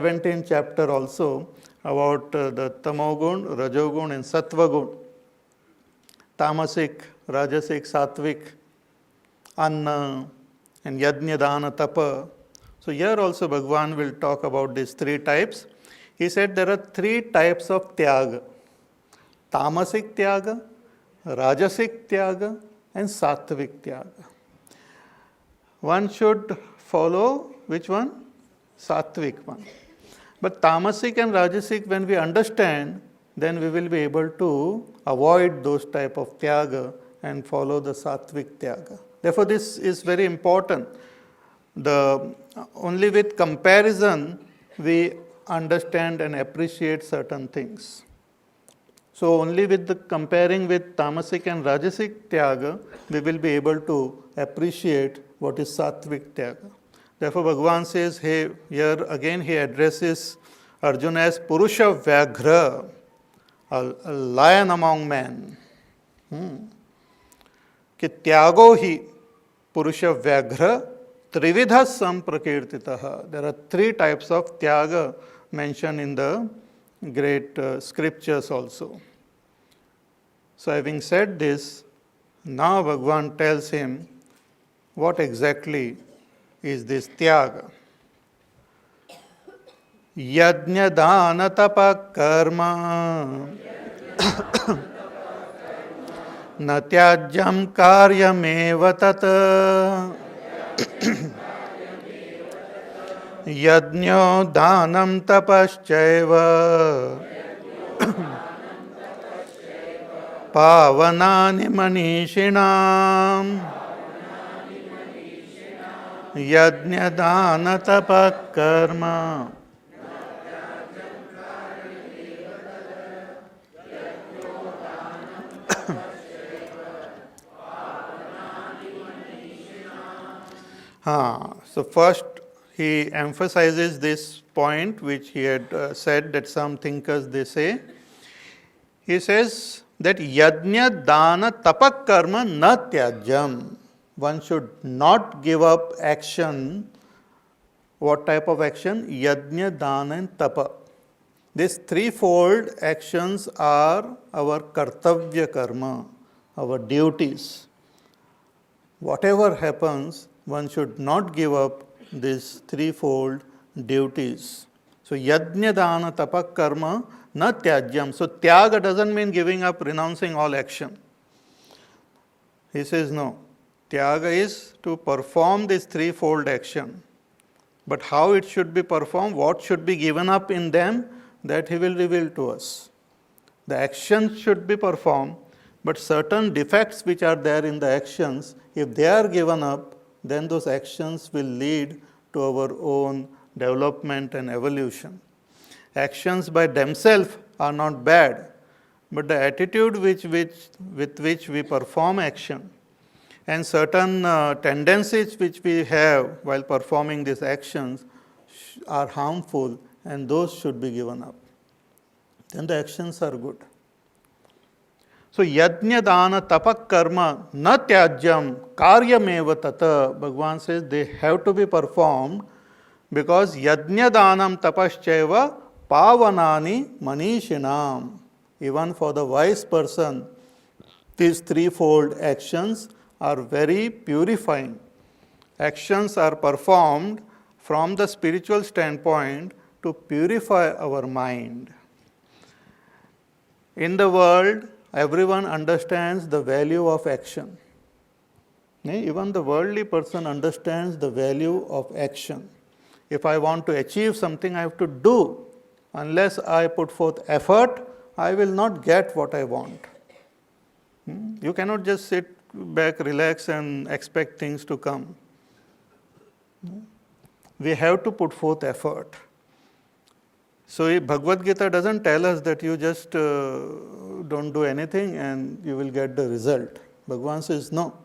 17th chapter also about the tamogun, rajogun and sattvagun, tamasic, rajasic, sattvic, anna and yajna, dana, tapa. So here also Bhagavan will talk about these three types. He said there are three types of tyaga: tamasic tyaga, rajasic tyaga and sattvic tyaga. One should follow which one? Sattvic one. But tamasic and rajasic, when we understand, then we will be able to avoid those type of tyaga and follow the sattvic tyaga. Therefore, this is very important. Only with comparison we understand and appreciate certain things. So only with the comparing with tamasic and rajasic tyaga, we will be able to appreciate what is sattvic tyaga. Therefore, Bhagavan says, hey, here again he addresses Arjuna as Purusha Vyaghra, a lion among men. Ki tyago hi Purusha Vyaghra Trividha Samprakirtitaha. There are three types of tyaga mentioned in the great scriptures also. So having said this, now Bhagavan tells him what exactly is this tyaga. Yajna dana tapa karma na tyajyam karyameva tata yajño danam tapaschaiva pavanani manishinam yajna dana tapa karma. So first he emphasizes this point which he had said that some thinkers they say. He says that yajna dana tapak karma na tyajyam. One should not give up action. What type of action? Yajna, dana and tapa. These threefold actions are our kartavya karma, our duties. Whatever happens, one should not give up these threefold duties. So yajna, dana, tapak karma na tyajyam. So tyaga doesn't mean giving up, renouncing all action. He says no. Tyaga is to perform this threefold action. But how it should be performed, what should be given up in them, that he will reveal to us. The actions should be performed, but certain defects which are there in the actions, if they are given up, then those actions will lead to our own development and evolution. Actions by themselves are not bad, but the attitude with which we perform action and certain tendencies which we have while performing these actions are harmful, and those should be given up. Then the actions are good. So yajna, dana, tapak karma na tyajyam karyameva tata. Bhagavan says they have to be performed because yajna, danam, tapaschaiva pavanani manishinam. Even for the wise person, these threefold actions are very purifying. Actions are performed from the spiritual standpoint to purify our mind. In the world, everyone understands the value of action. Even the worldly person understands the value of action. If I want to achieve something, I have to do. Unless I put forth effort, I will not get what I want. You cannot just sit back, relax and expect things to come. We have to put forth effort. So Bhagavad Gita doesn't tell us that you just don't do anything and you will get the result. Bhagavan says no.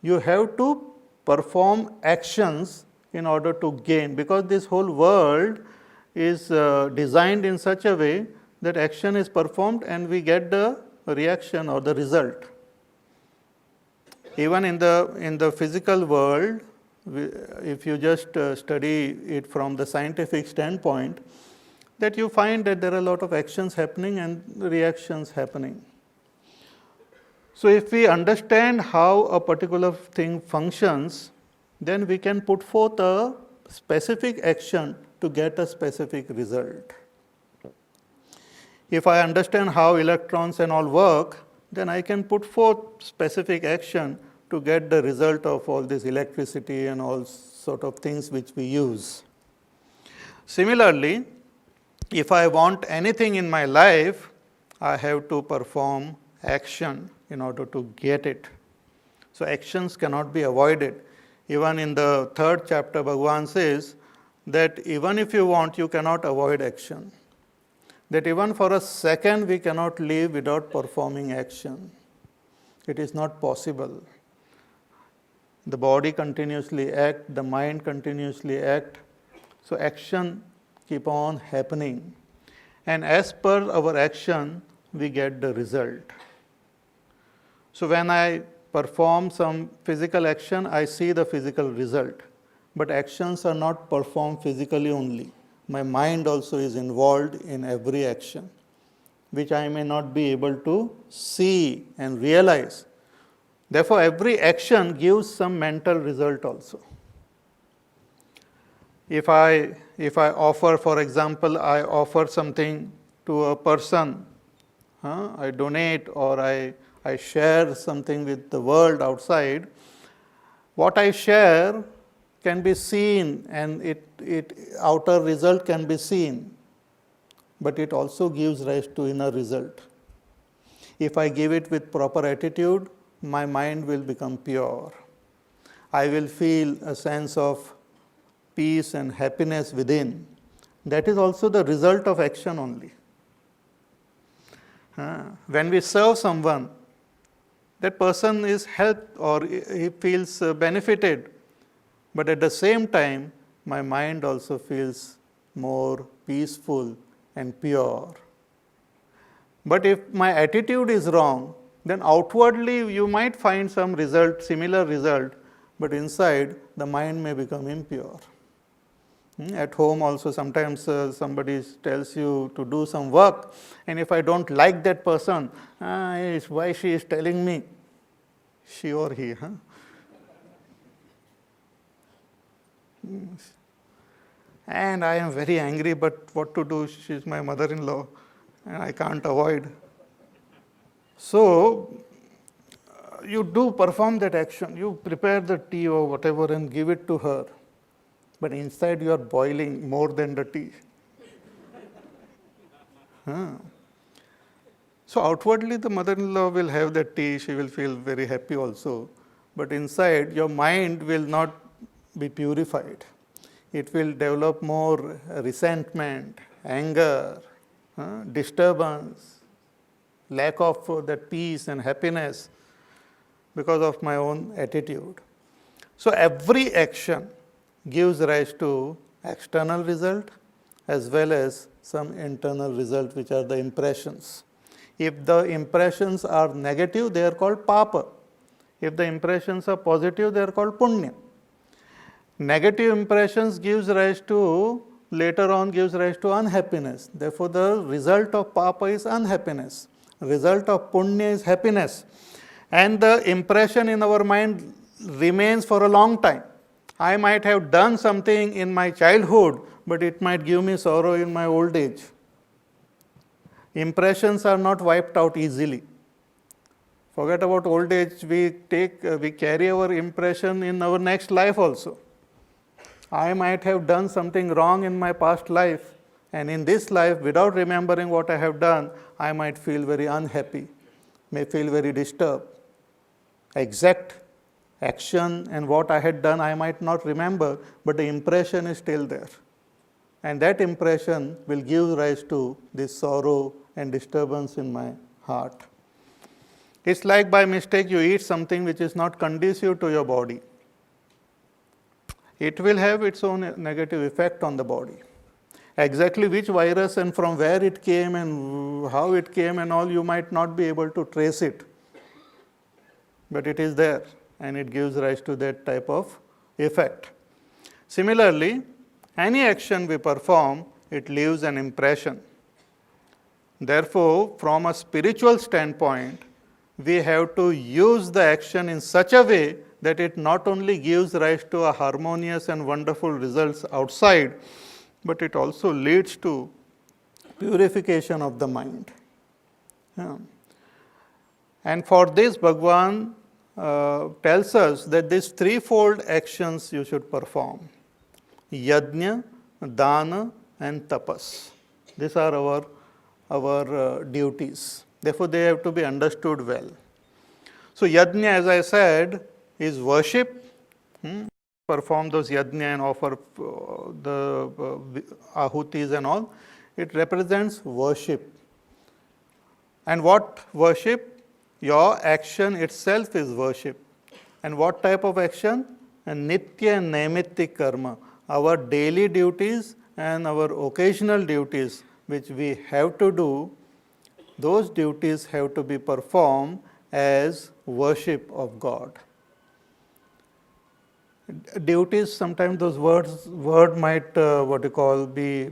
You have to perform actions in order to gain, because this whole world is designed in such a way that action is performed and we get the reaction or the result. Even in the physical world, if you just study it from the scientific standpoint, that you find that there are a lot of actions happening and reactions happening. So if we understand how a particular thing functions, then we can put forth a specific action to get a specific result. If I understand how electrons and all work, then I can put forth specific action to get the result of all this electricity and all sort of things which we use. Similarly, if I want anything in my life, I have to perform action in order to get it. So actions cannot be avoided. Even in the 3rd chapter, Bhagavan says that even if you want, you cannot avoid action. That even for a second we cannot live without performing action. It is not possible. The body continuously acts, the mind continuously acts. So action keep on happening. And as per our action, we get the result. So when I perform some physical action, I see the physical result. But actions are not performed physically only. My mind also is involved in every action, which I may not be able to see and realize. Therefore, every action gives some mental result also. If I offer, for example, I offer something to a person, I donate or I share something with the world outside, what I share can be seen and it outer result can be seen, but it also gives rise to inner result. If I give it with proper attitude, my mind will become pure. I will feel a sense of peace and happiness within. That is also the result of action only. When we serve someone, that person is helped or he feels benefited. But at the same time, my mind also feels more peaceful and pure. But if my attitude is wrong, then outwardly you might find some result, similar result, but inside the mind may become impure. At home also sometimes somebody tells you to do some work, and if I don't like that person, why she is telling me, she or he, and I am very angry, but what to do? She is my mother-in-law and I can't avoid. So, you do perform that action, you prepare the tea or whatever and give it to her, but inside you are boiling more than the tea. So, outwardly the mother-in-law will have that tea, she will feel very happy also, but inside your mind will not be purified. It will develop more resentment, anger, disturbance, lack of that peace and happiness because of my own attitude. So every action gives rise to external result as well as some internal result, which are the impressions. If the impressions are negative, they are called papa. If the impressions are positive, they are called punya. Negative impressions gives rise to, later on gives rise to unhappiness. Therefore, the result of papa is unhappiness. Result of punya is happiness. And the impression in our mind remains for a long time. I might have done something in my childhood, but it might give me sorrow in my old age. Impressions are not wiped out easily. Forget about old age, we carry our impression in our next life also. I might have done something wrong in my past life, and in this life, without remembering what I have done, I might feel very unhappy, may feel very disturbed. Exact action and what I had done, I might not remember, but the impression is still there. And that impression will give rise to this sorrow and disturbance in my heart. It's like by mistake you eat something which is not conducive to your body. It will have its own negative effect on the body. Exactly which virus and from where it came and how it came and all, you might not be able to trace it. But it is there and it gives rise to that type of effect. Similarly, any action we perform, it leaves an impression. Therefore, from a spiritual standpoint, we have to use the action in such a way that it not only gives rise to a harmonious and wonderful results outside, but it also leads to purification of the mind. Yeah. And for this, Bhagavan tells us that these threefold actions you should perform: yajna, dana, and tapas. These are our duties. Therefore, they have to be understood well. So, yajna, as I said, is worship. Perform those yajna and offer the ahutis and all. It represents worship. And what worship? Your action itself is worship. And what type of action? And nitya and naimittik karma. Our daily duties and our occasional duties which we have to do, those duties have to be performed as worship of God. Duties, sometimes those word might be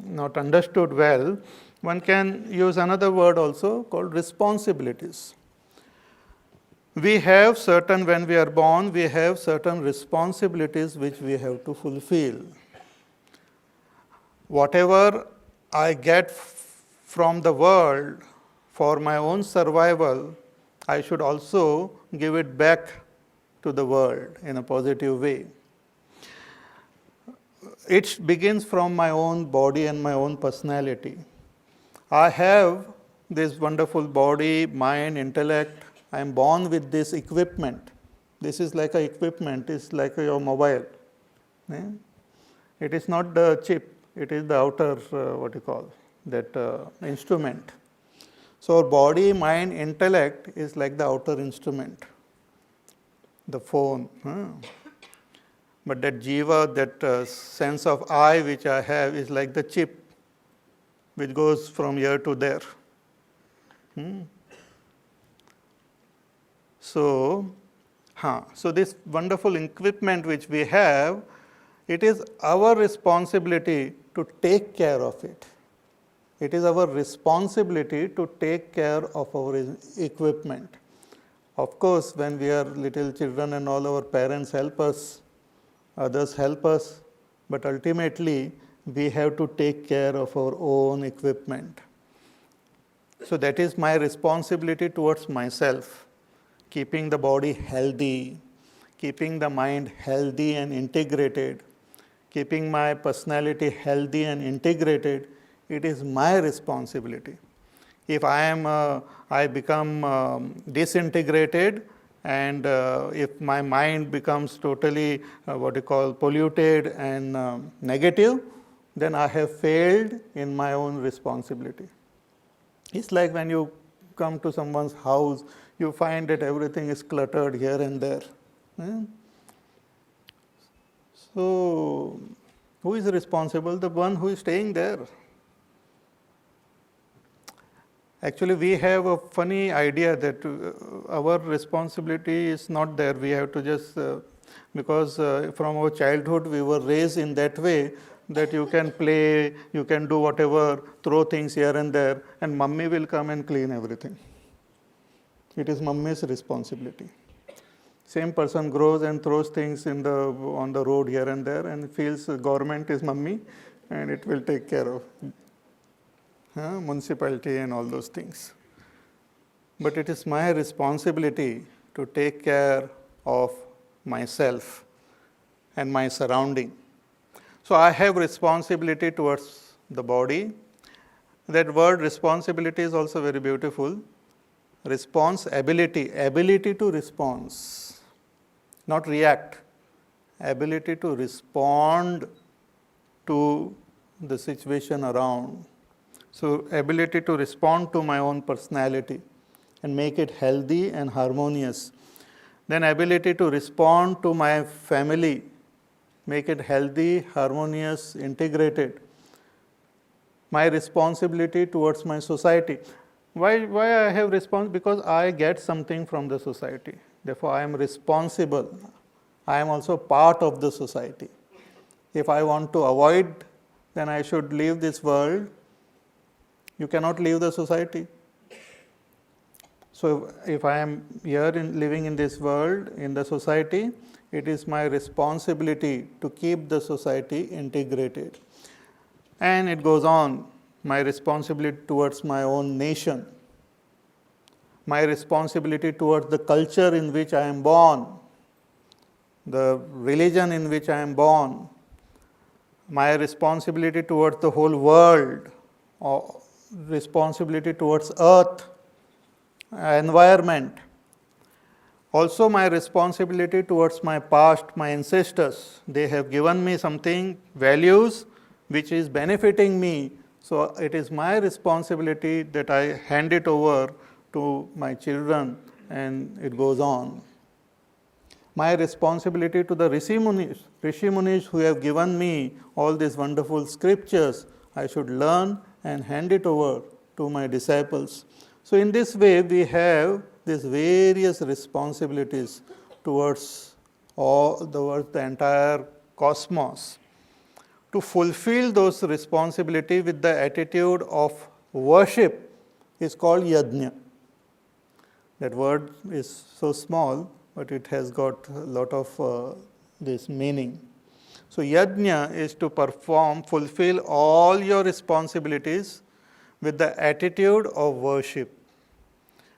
not understood well. One can use another word also called responsibilities. We have certain, when we are born, we have certain responsibilities which we have to fulfill. Whatever I get from the world for my own survival, I should also give it back to the world in a positive way. It begins from my own body and my own personality. I have this wonderful body, mind, intellect. I am born with this equipment. This is like an equipment, it's like your mobile. It is not the chip, it is the outer, instrument. So our body, mind, intellect is like the outer instrument, the phone. But that jiva, that sense of I which I have is like the chip which goes from here to there. So this wonderful equipment which we have, it is our responsibility to take care of it. It is our responsibility to take care of our equipment. Of course, when we are little children and all, our parents help us, others help us, but ultimately we have to take care of our own equipment. So that is my responsibility towards myself, keeping the body healthy, keeping the mind healthy and integrated, keeping my personality healthy and integrated. It is my responsibility. If I become disintegrated, and if my mind becomes totally polluted and negative, then I have failed in my own responsibility. It's like when you come to someone's house, you find that everything is cluttered here and there. So, who is responsible? The one who is staying there. Actually, we have a funny idea that our responsibility is not there. We have to just, because from our childhood we were raised in that way that you can play, you can do whatever, throw things here and there, and mummy will come and clean everything. It is mummy's responsibility. Same person grows and throws things on the road here and there and feels the government is mummy and it will take care of. Municipality and all those things. But it is my responsibility to take care of myself and my surrounding. So I have responsibility towards the body. That word responsibility is also very beautiful. Responsibility, ability to respond, not react. Ability to respond to the situation around. So, ability to respond to my own personality and make it healthy and harmonious. Then ability to respond to my family, make it healthy, harmonious, integrated. My responsibility towards my society. Why I have responsibility? Because I get something from the society. Therefore, I am responsible. I am also part of the society. If I want to avoid, then I should leave this world. You cannot leave the society. So if I am here living in this world, in the society, it is my responsibility to keep the society integrated. And it goes on, my responsibility towards my own nation, my responsibility towards the culture in which I am born, the religion in which I am born, my responsibility towards the whole world, or responsibility towards earth, environment. Also my responsibility towards my past, my ancestors. They have given me something, values, which is benefiting me. So it is my responsibility that I hand it over to my children, and it goes on. My responsibility to the Rishi Munis who have given me all these wonderful scriptures, I should learn and hand it over to my disciples. So in this way, we have these various responsibilities towards the entire cosmos. To fulfill those responsibilities with the attitude of worship is called yajna. That word is so small, but it has got a lot of this meaning. So yajna is to fulfill all your responsibilities with the attitude of worship.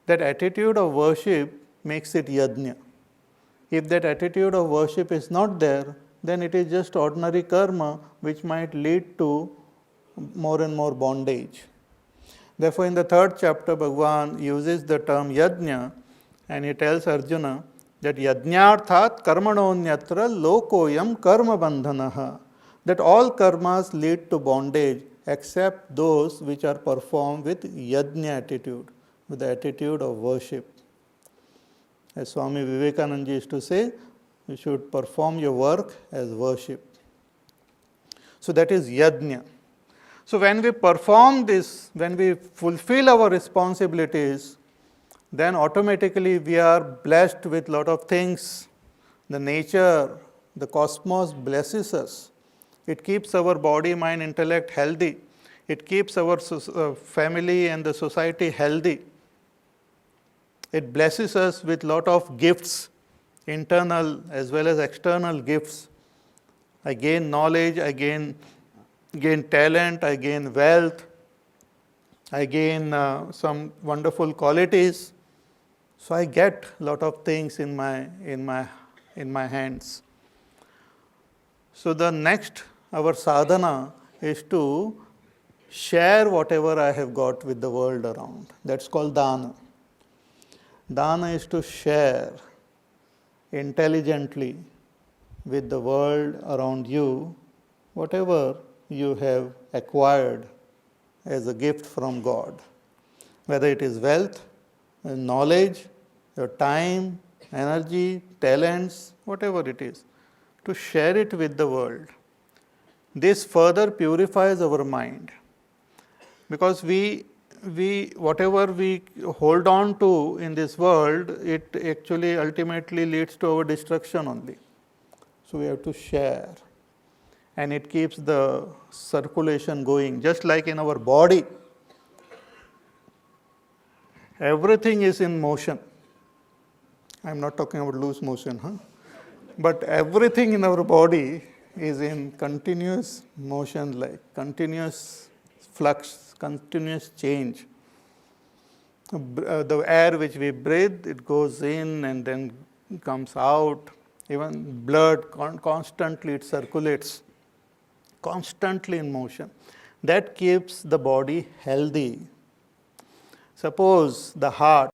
That attitude of worship makes it yajna. If that attitude of worship is not there, then it is just ordinary karma which might lead to more and more bondage. Therefore, in the third chapter, Bhagavan uses the term yajna, and he tells Arjuna that yajnarthat karmanonyatra lokoyam karma bandhanaha, that all karmas lead to bondage except those which are performed with yajna attitude, with the attitude of worship. As Swami Vivekananda used to say, you should perform your work as worship. So that is yajna. So when we perform this, when we fulfill our responsibilities, then automatically we are blessed with a lot of things. The nature, the cosmos blesses us. It keeps our body, mind, intellect healthy. It keeps our family and the society healthy. It blesses us with a lot of gifts, internal as well as external gifts. I gain knowledge, I gain talent, I gain wealth, I gain some wonderful qualities. So I get a lot of things in my hands. So the next, our sadhana is to share whatever I have got with the world around. That's called dana. Dana is to share intelligently with the world around you whatever you have acquired as a gift from God, whether it is wealth, knowledge, your time, energy, talents, whatever it is, to share it with the world. This further purifies our mind, because whatever we hold on to in this world, it actually ultimately leads to our destruction only. So we have to share, and it keeps the circulation going. Just like in our body, everything is in motion. I'm not talking about loose motion, but everything in our body is in continuous motion, like continuous flux, continuous change. The air which we breathe, it goes in and then comes out. Even blood, constantly it circulates, constantly in motion. That keeps the body healthy. Suppose the heart